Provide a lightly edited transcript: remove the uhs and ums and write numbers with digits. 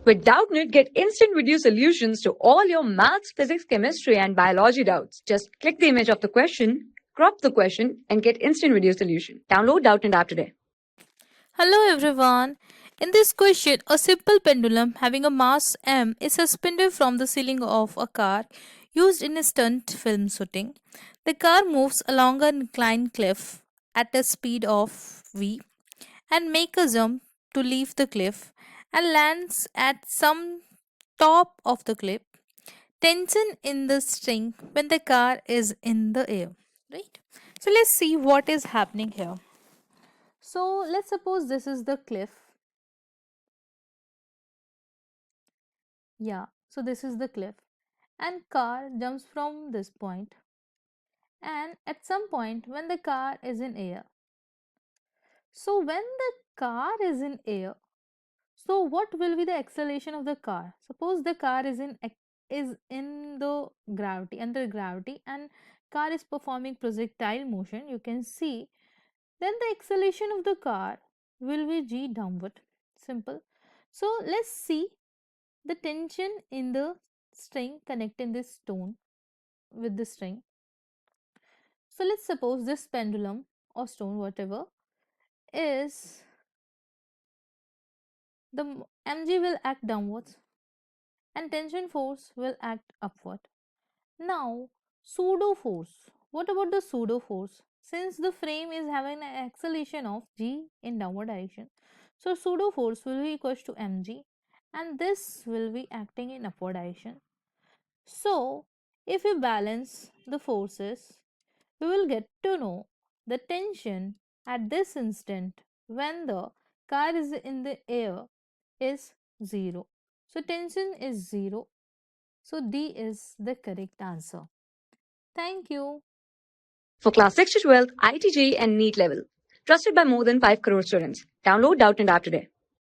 With Doubtnut, get instant video solutions to all your maths, physics, chemistry, and biology doubts. Just click the image of the question, crop the question, and get instant video solution. Download Doubtnut app today. Hello everyone. In this question, a simple pendulum having a mass m is suspended from the ceiling of a car used in a stunt film shooting. The car moves along an inclined cliff at a speed of v and make a jump to leave the cliff and lands at some top of the cliff. Tension in the string when the car is in the air, right? So let's see what is happening here. So let's suppose this is the cliff. Yeah, so this is the cliff and car jumps from this point, and at some point when the car is in air. So when the car is in air, so what will be the acceleration of the car? Suppose the car is in the gravity, under gravity, and car is performing projectile motion, you can see, then the acceleration of the car will be g downward. Simple. So let's see the tension in the string connecting this stone with the string. So let's suppose this pendulum or stone, whatever, is the mg will act downwards and tension force will act upward. Now, pseudo force. What about the pseudo force? Since the frame is having an acceleration of g in downward direction, so pseudo force will be equals to mg, and this will be acting in upward direction. So, if we balance the forces, we will get to know the tension at this instant when the car is in the air is 0. So, tension is 0. So, D is the correct answer. Thank you. For class 6 to 12, IIT JEE and NEET level. Trusted by more than 5 crore students. Download Doubtnut app today.